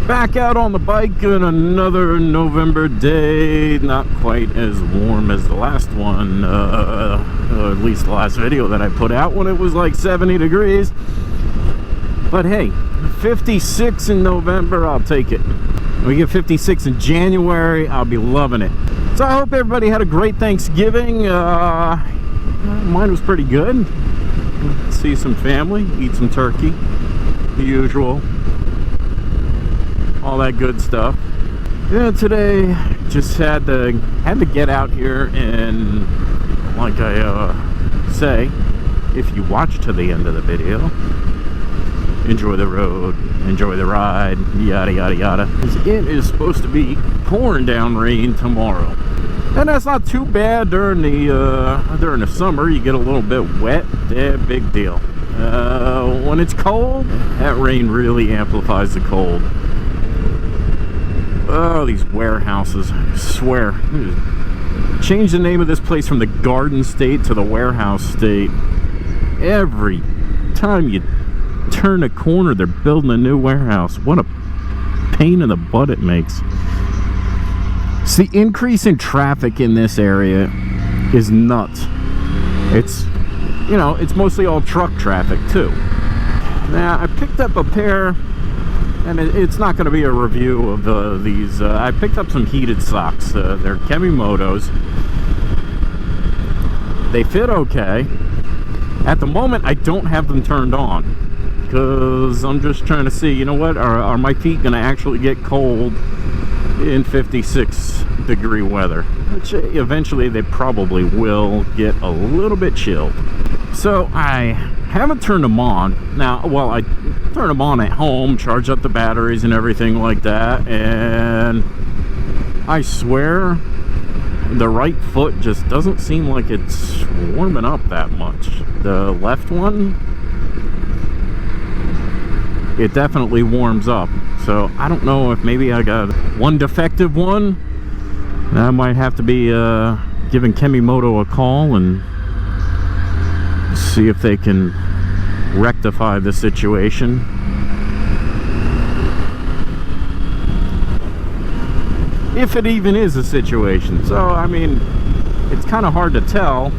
Back out on the bike on another November day. Not quite as warm as the last one, or at least the last video that I put out when it was like 70 degrees. But hey, 56 in November, I'll take it. We get 56 in January, I'll be loving it. So I hope everybody had a great Thanksgiving. Mine was pretty good. See some family, eat some turkey, the usual. All that good stuff. Yeah, today just had to get out here, and like I say, if you watch to the end of the video, enjoy the road, enjoy the ride, yada yada yada. It is supposed to be pouring down rain tomorrow, and that's not too bad during the summer. You get a little bit wet, yeah, big deal. When it's cold, that rain really amplifies the cold. Oh, these warehouses, I swear. Change the name of this place from the Garden State to the Warehouse State. Every time you turn a corner, they're building a new warehouse. What a pain in the butt it makes. See, the increase in traffic in this area is nuts. It's, you know, it's mostly all truck traffic too. Now, I picked up a pair, and it's not going to be a review of these. I picked up some heated socks. They're Kemimoto's. They fit okay. At the moment, I don't have them turned on because I'm just trying to see, you know what, are my feet going to actually get cold in 56 degree weather? Which eventually they probably will get a little bit chilled. So I haven't turned them on. Now, well, I turn them on at home, charge up the batteries and everything like that, and I swear the right foot just doesn't seem like it's warming up that much. The left one, it definitely warms up. So I don't know if maybe I got one defective one. I might have to be giving Kemimoto a call and see if they can rectify the situation. If it even is a situation. So, I mean, it's kind of hard to tell.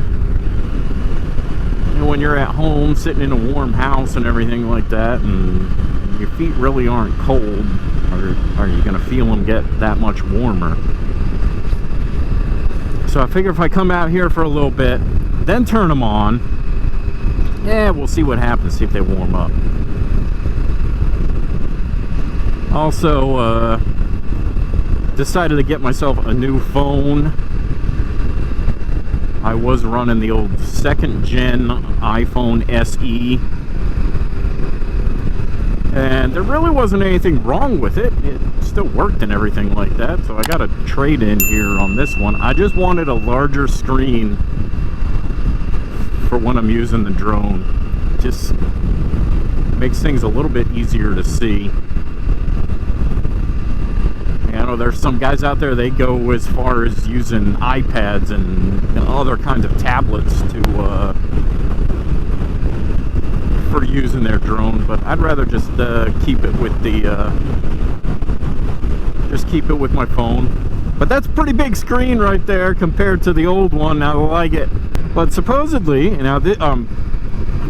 You know, when you're at home, sitting in a warm house and everything like that, and your feet really aren't cold, are you going to feel them get that much warmer? So I figure if I come out here for a little bit, then turn them on, yeah, we'll see what happens, see if they warm up. Also, decided to get myself a new phone. I was running the old 2nd gen iPhone SE, and there really wasn't anything wrong with it. It still worked and everything like that, so I got a trade-in here on this one. I just wanted a larger screen for when I'm using the drone. Just makes things a little bit easier to see. I know there's some guys out there, they go as far as using iPads and other kinds of tablets to for using their drone, but I'd rather just keep it with the my phone. But that's a pretty big screen right there compared to the old one. I like it. But supposedly, now didn't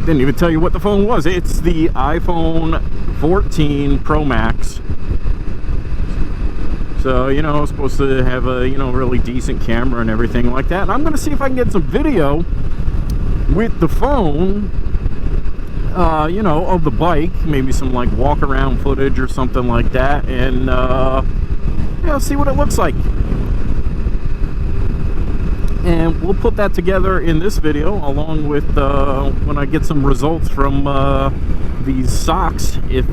even tell you what the phone was. It's the iPhone 14 Pro Max. So, you know, supposed to have a, you know, really decent camera and everything like that. And I'm going to see if I can get some video with the phone, you know, of the bike. Maybe some, like, walk-around footage or something like that. And, yeah, see what it looks like. And we'll put that together in this video, along with when I get some results from these socks, if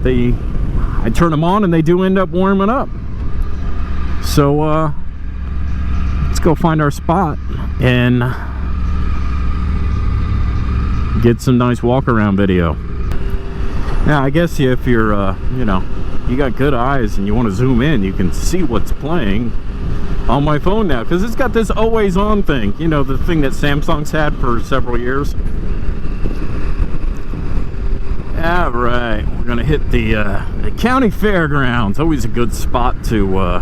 I turn them on and they do end up warming up. So let's go find our spot and get some nice walk around video. Now, I guess if you're you know, you got good eyes and you want to zoom in, you can see what's playing on my phone now, because it's got this always on thing, you know, the thing that Samsung's had for several years. All right, we're gonna hit the county fairgrounds. Always a good spot to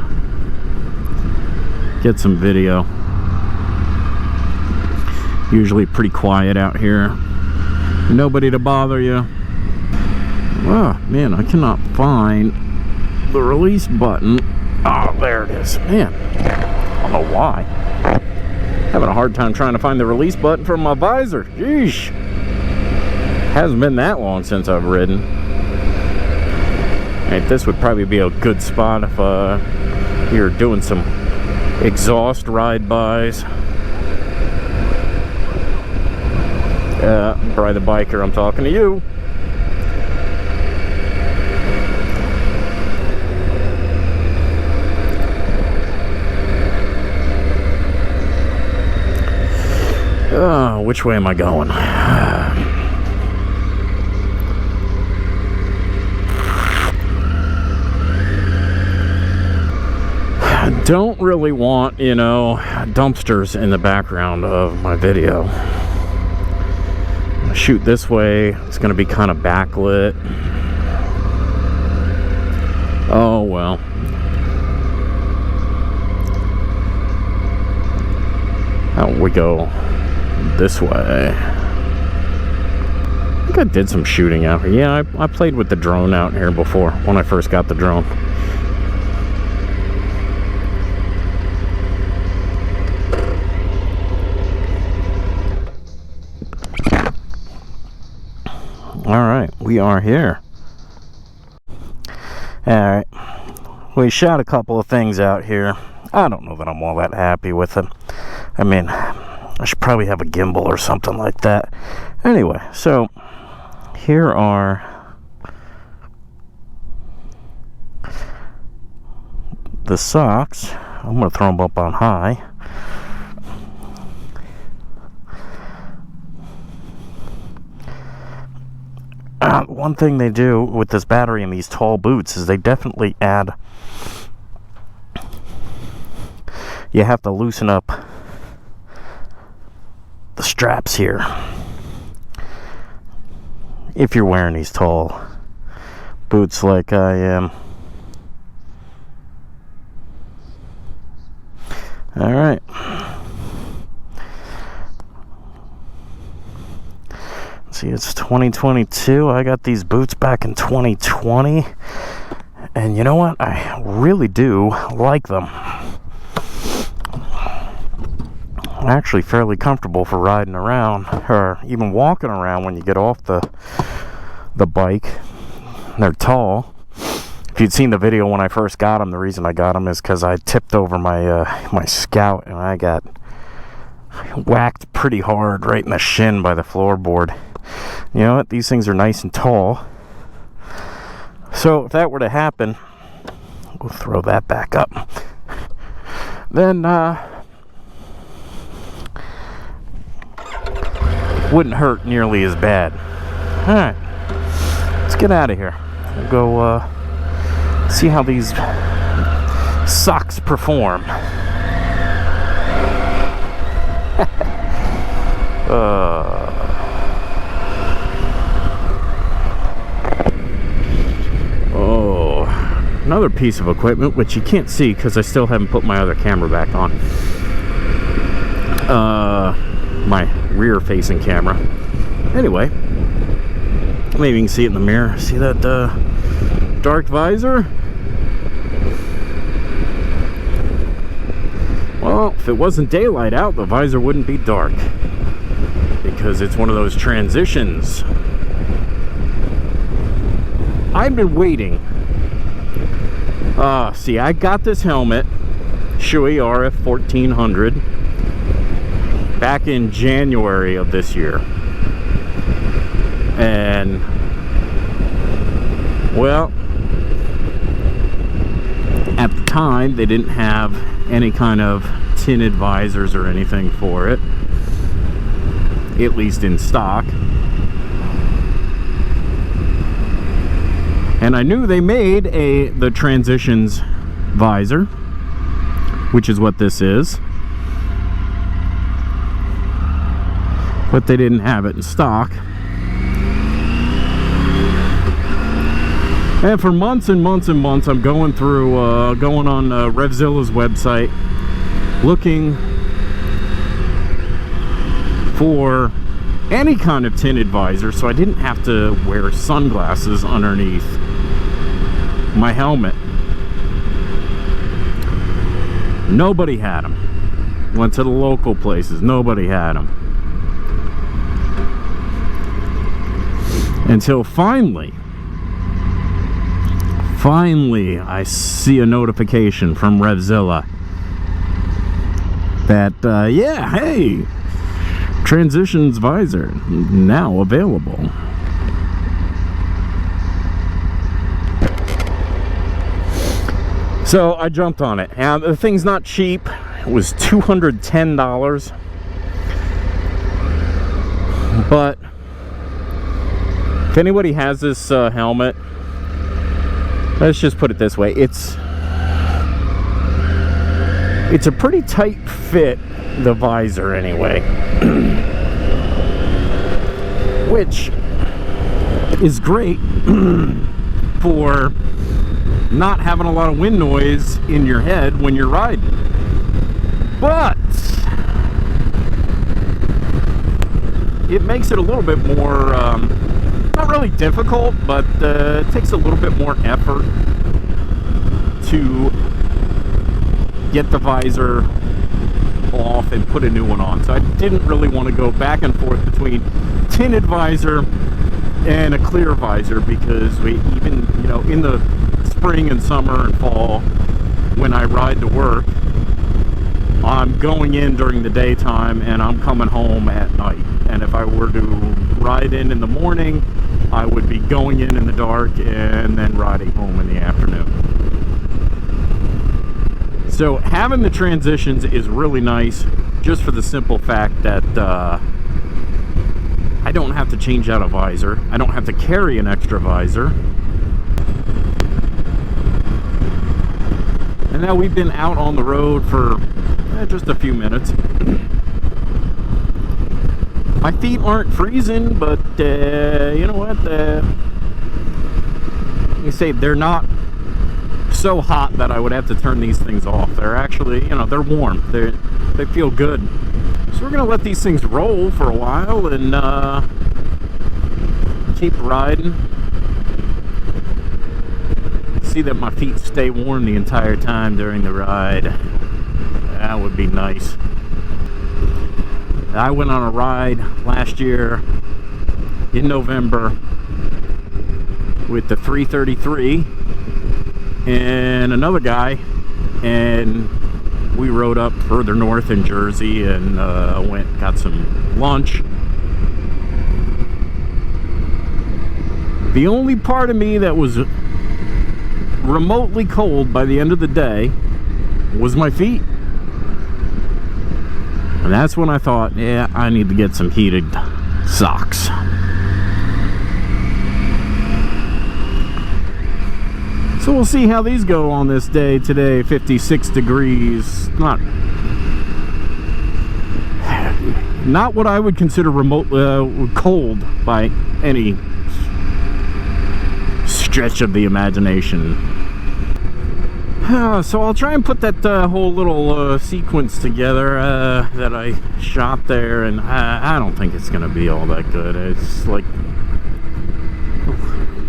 get some video. Usually pretty quiet out here. Nobody to bother you. Oh man, I cannot find the release button. Oh, there it is. Man, I don't know why. Having a hard time trying to find the release button for my visor. Jeez. Hasn't been that long since I've ridden. Right, this would probably be a good spot if you're doing some exhaust ride-bys. Probably the biker, I'm talking to you. Which way am I going? I don't really want, you know, dumpsters in the background of my video. I'm gonna shoot this way. It's gonna be kind of backlit. Oh well. How we go this way? I think I did some shooting out here. Yeah, I played with the drone out here before when I first got the drone. Alright, we are here. Alright, we shot a couple of things out here. I don't know that I'm all that happy with it. I mean, I should probably have a gimbal or something like that. Anyway, so here are the socks. I'm going to throw them up on high. One thing they do with this battery and these tall boots is they definitely add... You have to loosen up the straps here if you're wearing these tall boots like I am. Alright. See, it's 2022. I got these boots back in 2020. And you know what? I really do like them. Actually fairly comfortable for riding around or even walking around when you get off the bike. They're tall. If you'd seen the video when I first got them, the reason I got them is because I tipped over my my Scout and I got whacked pretty hard right in the shin by the floorboard. You know what? These things are nice and tall. So if that were to happen, we'll throw that back up. Then wouldn't hurt nearly as bad. Alright, let's get out of here. We'll go see how these socks perform. Oh, another piece of equipment which you can't see because I still haven't put my other camera back on. My rear facing camera. Anyway, maybe you can see it in the mirror. See that dark visor? Well, if it wasn't daylight out, the visor wouldn't be dark because it's one of those transitions. I've been waiting. See, I got this helmet, Shoei RF 1400, back in January of this year. And, well, at the time, they didn't have any kind of tinted visors or anything for it, at least in stock. And I knew they made the Transitions visor, which is what this is, but they didn't have it in stock. And for months and months and months, I'm going through, going on Revzilla's website, looking for any kind of tinted visor, so I didn't have to wear sunglasses underneath my helmet. Nobody had them. Went to the local places, nobody had them. Until finally I see a notification from Revzilla that, yeah, hey, Transitions visor now available. So I jumped on it. And the thing's not cheap. It was $210. But if anybody has this helmet, let's just put it this way, it's a pretty tight fit, the visor anyway. Which is great for not having a lot of wind noise in your head when you're riding. But it makes it a little bit more, not really difficult, but it takes a little bit more effort to get the visor off and put a new one on. So I didn't really want to go back and forth between tinted visor and a clear visor, because we even, you know, in the spring and summer and fall when I ride to work, I'm going in during the daytime and I'm coming home at night. And if I were to ride in the morning, I would be going in the dark and then riding home in the afternoon. So having the Transitions is really nice, just for the simple fact that I don't have to change out a visor. I don't have to carry an extra visor. And now we've been out on the road for just a few minutes. My feet aren't freezing, but you know what? You say they're not so hot that I would have to turn these things off. They're actually, you know, they're warm. They feel good. So we're gonna let these things roll for a while and keep riding. See that my feet stay warm the entire time during the ride. That would be nice. I went on a ride last year in November with the 333 and another guy, and we rode up further north in Jersey and got some lunch. The only part of me that was remotely cold by the end of the day was my feet. And that's when I thought, yeah, I need to get some heated socks. So we'll see how these go on this day today. 56 degrees. Not what I would consider remote cold by any stretch of the imagination. So I'll try and put that whole little sequence together that I shot there, and I don't think it's gonna be all that good. It's like,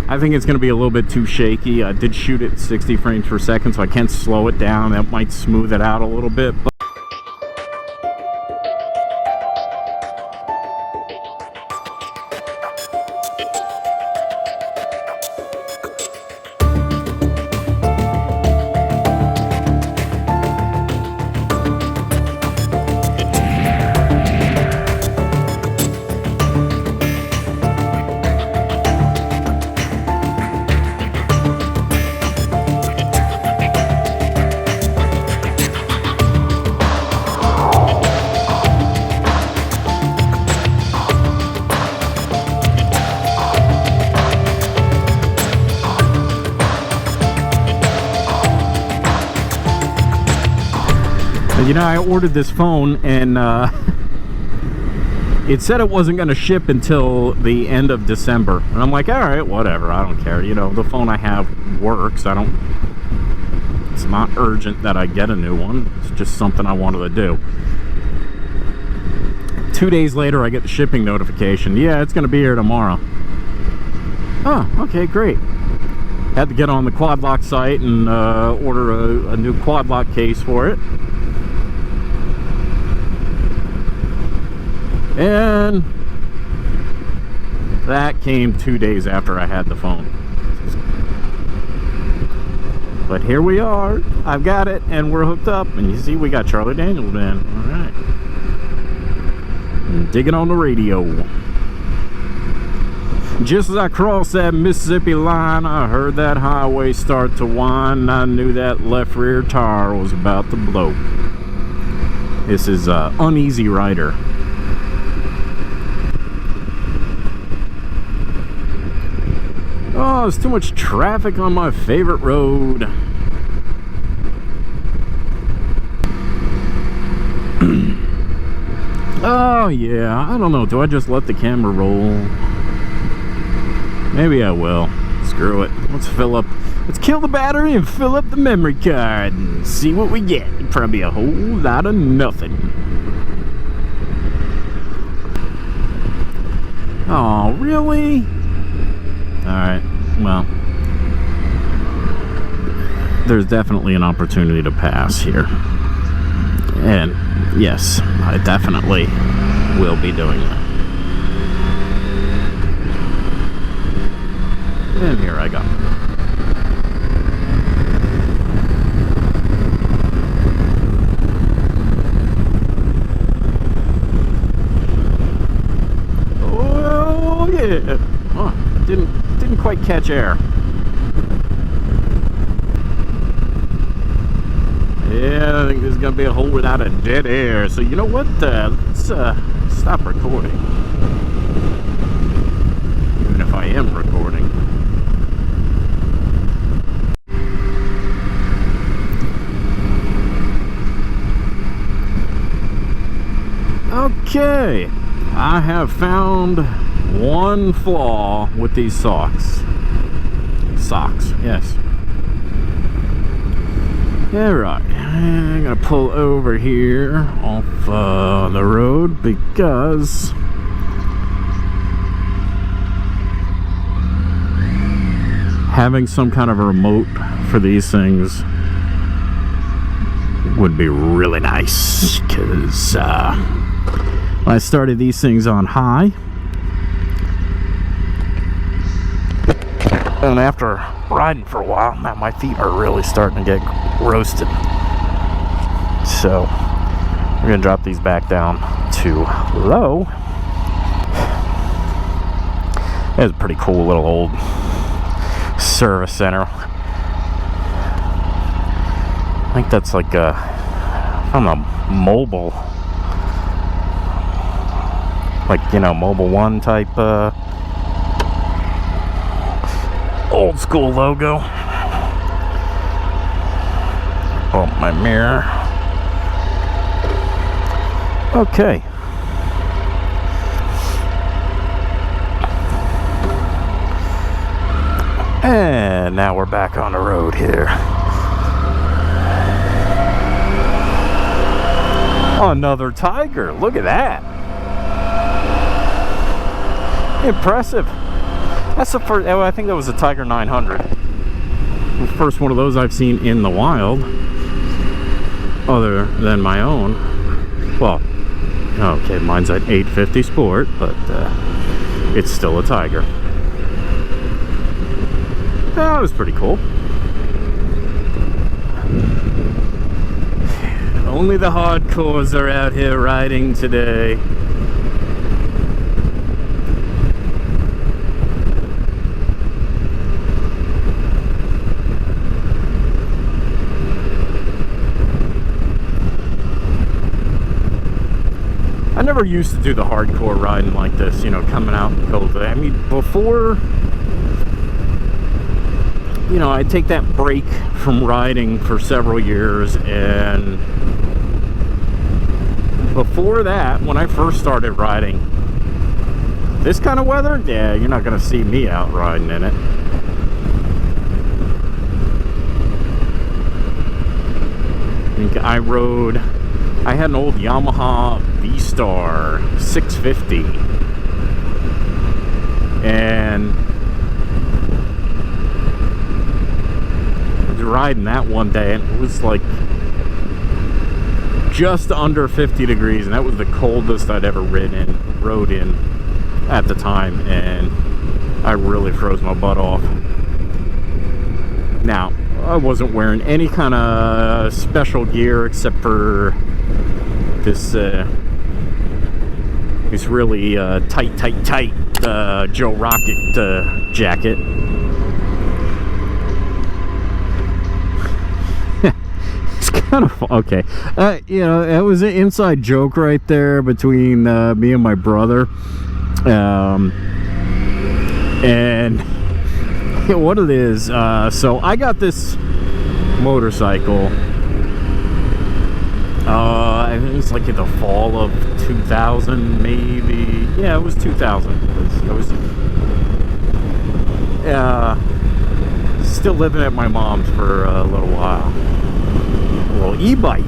I think it's gonna be a little bit too shaky. I did shoot it 60 frames per second, so I can't slow it down. That might smooth it out a little bit, but you know, I ordered this phone, and it said it wasn't going to ship until the end of December. And I'm like, all right, whatever. I don't care. You know, the phone I have works. It's not urgent that I get a new one. It's just something I wanted to do. 2 days later, I get the shipping notification. Yeah, it's going to be here tomorrow. Oh, okay, great. Had to get on the Quad Lock site and order a new Quad Lock case for it. And that came 2 days after I had the phone. But here we are. I've got it, and we're hooked up. And you see, we got Charlie Daniels in. All right. And digging on the radio. Just as I crossed that Mississippi line, I heard that highway start to whine, and I knew that left rear tire was about to blow. This is Uneasy Rider. Oh, there's too much traffic on my favorite road. Oh yeah, I don't know, do I just let the camera roll? Maybe I will. Screw it. Let's kill the battery and fill up the memory card and see what we get. Probably a whole lot of nothing. Oh, really? Alright, well, there's definitely an opportunity to pass here. And yes, I definitely will be doing that. And here I go. Oh yeah! Oh, didn't quite catch air. Yeah, I think there's gonna be a whole lot of dead air. So you know what? Let's stop recording. Even if I am recording. Okay, I have found one flaw with these socks. Socks, yes. Alright, I'm gonna pull over here off the road because having some kind of a remote for these things would be really nice, because I started these things on high, and after riding for a while, man, my feet are really starting to get roasted. So we're gonna drop these back down to low. It's a pretty cool little old service center. I think that's like from a mobile, like, you know, Mobile One type old school logo. Oh, my mirror. Okay. And now we're back on the road here. Another Tiger. Look at that. Impressive. That's the first. Oh, I think that was a Tiger 900. The first one of those I've seen in the wild, other than my own. Well, okay, mine's an 850 Sport, but it's still a Tiger. That was pretty cool. Only the hardcores are out here riding today. I never used to do the hardcore riding like this, you know, coming out in cold. I mean, before, you know, I'd take that break from riding for several years, and before that, when I first started riding, This kind of weather, yeah, you're not gonna see me out riding in it. I had an old Yamaha V-Star 650, and I was riding that one day, and it was like just under 50 degrees, and that was the coldest I'd ever rode in at the time, and I really froze my butt off. Now, I wasn't wearing any kind of special gear except for this really tight Joe Rocket jacket. It's kind of okay. You know, it was an inside joke right there between me and my brother. And what it is, so I got this motorcycle, I think it was like in the fall of 2000, maybe. Yeah, it was 2000. I was still living at my mom's for a little while. A little e-bike.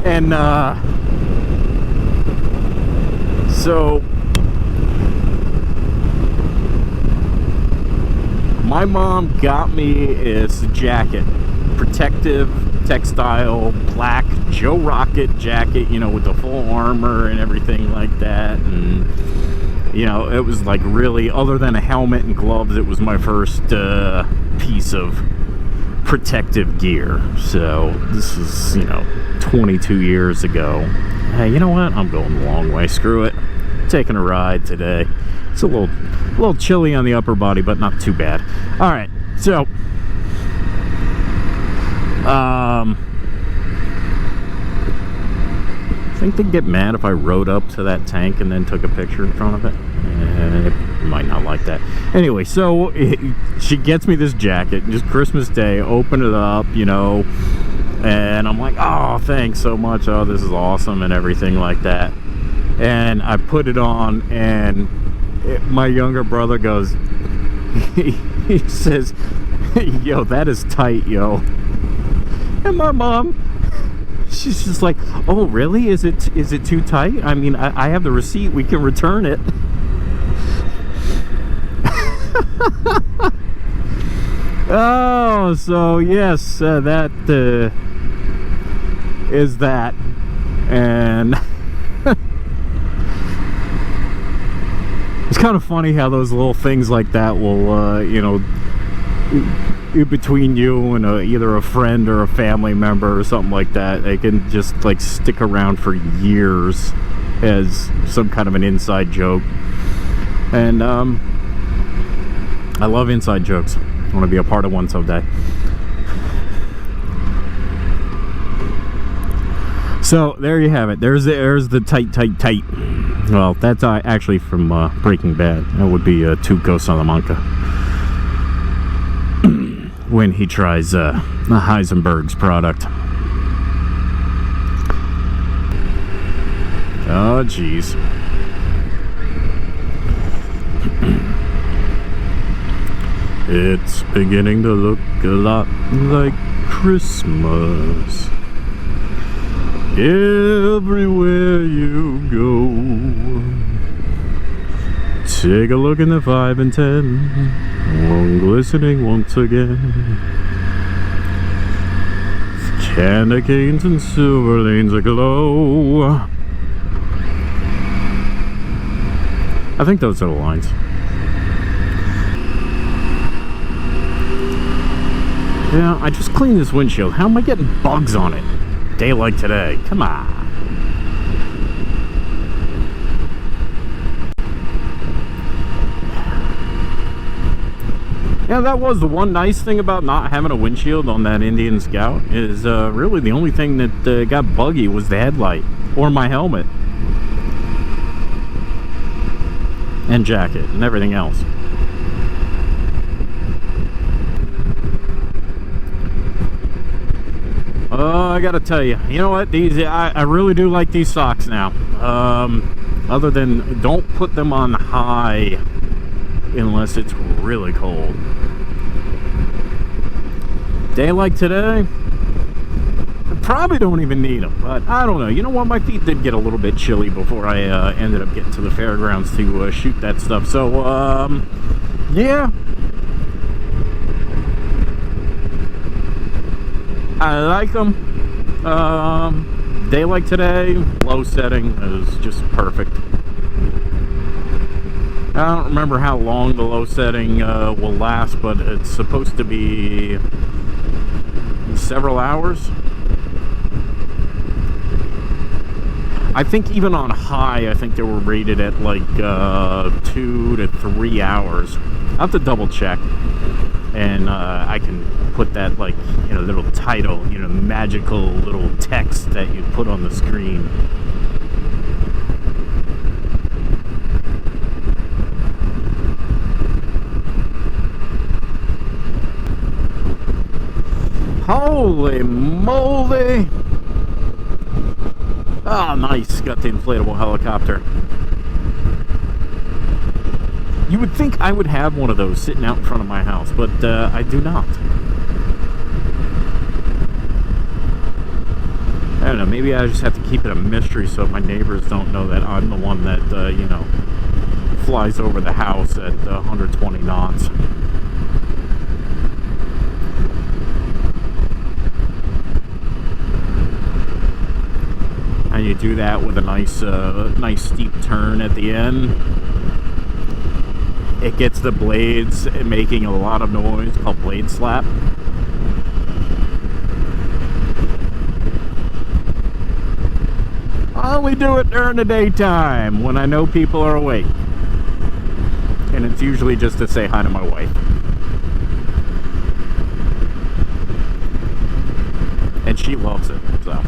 And so my mom got me this jacket, protective textile, black Joe Rocket jacket, you know, with the full armor and everything like that. And you know, it was like really, other than a helmet and gloves, it was my first piece of protective gear. So this is, you know, 22 years ago. Hey, you know what? I'm going the long way. Screw it. Taking a ride today. It's a little chilly on the upper body, but not too bad. All right, so I think they'd get mad if I rode up to that tank and then took a picture in front of it. It might not like that. Anyway, so she gets me this jacket, just Christmas Day, open it up, you know, and I'm like, oh, thanks so much. Oh, this is awesome and everything like that. And I put it on, and my younger brother goes, he says, yo, that is tight, yo. And my mom, she's just like, oh, really? Is it too tight? I mean, I have the receipt. We can return it. Oh, so yes, that is that. And it's kind of funny how those little things like that will, you know, between you and either a friend or a family member or something like that, they can just like stick around for years as some kind of an inside joke. And I love inside jokes. I want to be a part of one someday. So there you have it. There's the tight. Well, that's actually from Breaking Bad. That would be Tuco Salamanca when he tries Heisenberg's product. Oh, jeez. It's beginning to look a lot like Christmas everywhere you go. Take a look in the 5 and 10, one glistening once again. Candy canes and silver lanes aglow. I think those are the lines. Yeah, I just cleaned this windshield. How am I getting bugs on it? Day like today. Come on. Yeah, that was the one nice thing about not having a windshield on that Indian Scout, is really the only thing that got buggy was the headlight or my helmet and jacket and everything else. Oh, I gotta tell you, you know what? These I really do like these socks now. Other than, don't put them on high unless it's really cold. Day like today, probably don't even need them, but I don't know. You know what? My feet did get a little bit chilly before I ended up getting to the fairgrounds to shoot that stuff. So, yeah. I like them. Day like today, low setting is just perfect. I don't remember how long the low setting will last, but it's supposed to be several hours. I think even on high, I think they were rated at like 2 to 3 hours. I'll have to double check, and I can put that, like, you know, little title, you know, magical little text that you put on the screen. Holy moly! Oh, nice. Got the inflatable helicopter. You would think I would have one of those sitting out in front of my house, but I do not. I don't know, maybe I just have to keep it a mystery so my neighbors don't know that I'm the one that, you know, flies over the house at 120 knots. And you do that with a nice, nice steep turn at the end. It gets the blades making a lot of noise, called blade slap. I only do it during the daytime when I know people are awake. And it's usually just to say hi to my wife. And she loves it, so.